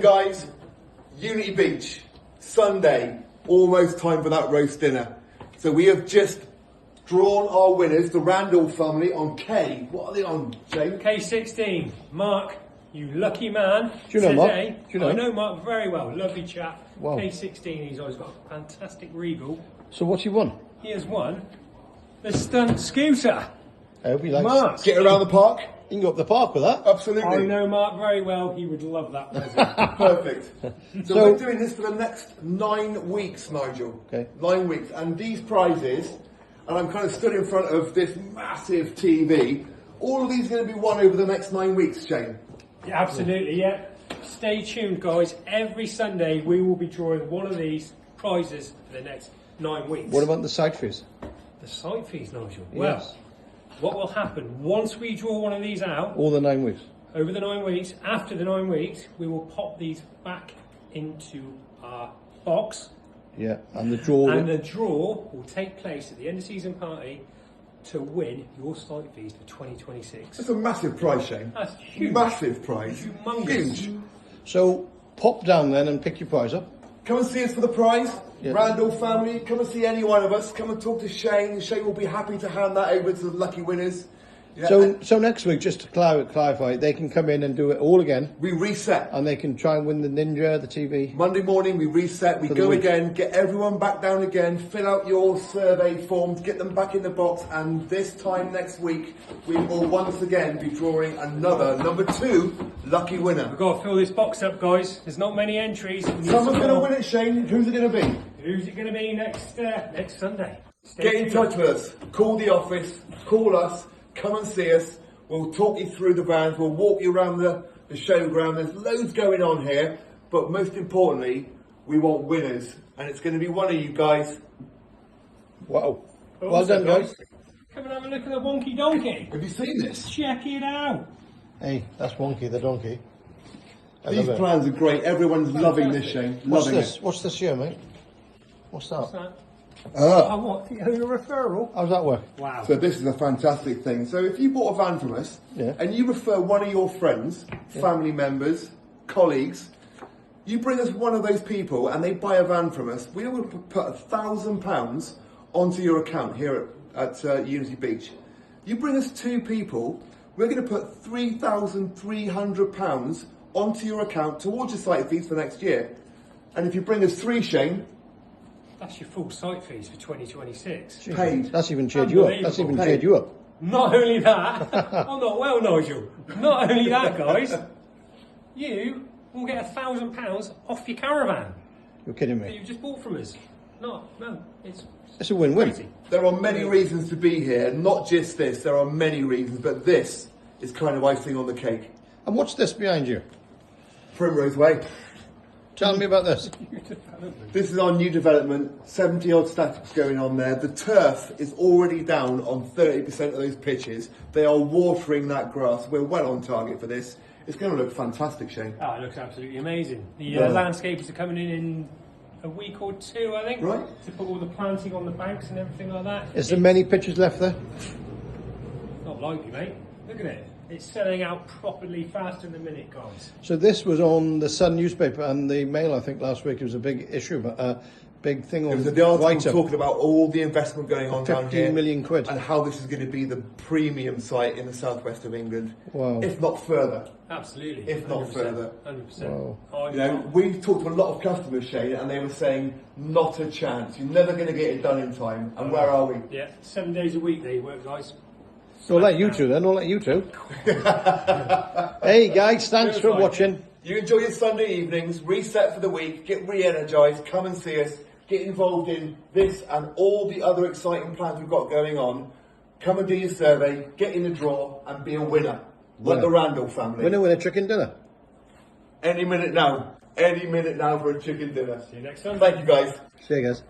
Guys, Unity Beach, Sunday, almost time for that roast dinner. So we have just drawn our winners, the Randall family, on K. What are they on, Jane? K16. Mark, you lucky man. Do you know Mark? Today, Do you know? I know Mark very well. Lovely chap. Wow. K16. He's always got a fantastic Regal. So what's he won? He has won the stunt scooter. I hope he likes Mark. Get around the park? You can go up the park with that. Absolutely. I know Mark very well. He would love that present. Perfect. So we're doing this for the next 9 weeks, Nigel. Okay. 9 weeks. And these prizes, and I'm kind of stood in front of this massive TV, all of these are going to be won over the next 9 weeks, Shane. Yeah, absolutely, yeah. Stay tuned, guys. Every Sunday we will be drawing one of these prizes for the next 9 weeks. What about the side fees? The site fees, Nigel? Yes. Well, what will happen once we draw one of these out All the 9 weeks. over the 9 weeks, after the 9 weeks, we will pop these back into our box, Yeah, and the draw. and the draw will take place at the end of season party to win your site fees for 2026. That's a massive prize, Shane. That's huge. Massive prize. Humongous. Huge. So pop down then and pick your prize up. Come and see us for the prize. Yeah. Randall family, come and see any one of us. Come and talk to Shane. Shane will be happy to hand that over to the lucky winners. Yeah, So next week, just to clarify, they can come in and do it all again, we reset. and they can try and win the Ninja, the TV. Monday morning we reset, we For the go week. again, get everyone back down again, fill out your survey forms, get them back in the box, and this time next week we will once again be drawing another, number 2, lucky winner. We've got to fill this box up, guys. There's not many entries. We need Someone's some going to more. win it, Shane. Who's it going to be? Who's it going to be next Sunday? Stay Get in tuned. touch with us. Call the office. Call us. Come and see us. We'll talk you through the vans. We'll walk you around the showground. There's loads going on here. But most importantly, we want winners. And it's going to be one of you guys. Wow. Well Also, done, guys. Come and have a look at the wonky donkey. Have you seen this? Check it out. Hey, that's Wonky the donkey. I These love it. plans are great. Everyone's loving this, Shane. What's Loving this? What's this here, mate? What's that? What's that? it. Oh, what? Your referral? How's that work? Wow. So this is a fantastic thing. So if you bought a van from us, Yeah. and you refer one of your friends, family members, colleagues, you bring us one of those people and they buy a van from us, we will put £1,000 onto your account here at Unity Beach. You bring us 2 people, we're going to put £3,300 onto your account towards your site fees for next year. And if you bring us 3, Shane, That's your full site fees for 2026. paid. That's even cheered you up. That's even Unbelievable. cheered you up. Not only that, I'm not well, Nigel. Not only that, guys, you will get £1,000 off your caravan You're kidding that me. you've just bought from us. No, it's It's a win-win. crazy. There are many reasons to be here, not just this, there are many reasons, but this is kind of icing on the cake. And what's this behind you? Primrose Way. Tell me about this. This is our new development, 70 odd statues going on there. The turf is already down on 30% of those pitches. They are watering that grass. We're well on target for this. It's going to look fantastic, Shane. Oh, it looks absolutely amazing. The Yeah. landscapers are coming in a week or 2, I think, Right. to put all the planting on the banks and everything like that. Is there many pictures left there? Not likely, mate. Look at it. It's selling out properly faster than a minute, guys. So this was on the Sun newspaper and the Mail, I think, last week. It was a big issue, but a big thing It on was the article write-up. talking about all the investment going on down 15 here. million quid. And how this is going to be the premium site in the southwest of England. Wow. If not further. Absolutely. If not 100%, further. 100%. Wow. I'm You know, we've talked to a lot of customers, Shane, and they were saying, not a chance. You're never going to get it done in time. And where are we? Yeah, 7 days a week they work, guys. I'll let you two then. I'll let you two. Hey, guys, thanks for watching. You enjoy your Sunday evenings, reset for the week, get re-energised, come and see us, get involved in this and all the other exciting plans we've got going on. Come and do your survey, get in the draw and be a winner. Like the Randall family. Winner, winner, chicken dinner. Any minute now. Any minute now for a chicken dinner. See you next Sunday. Thank you guys. See you guys.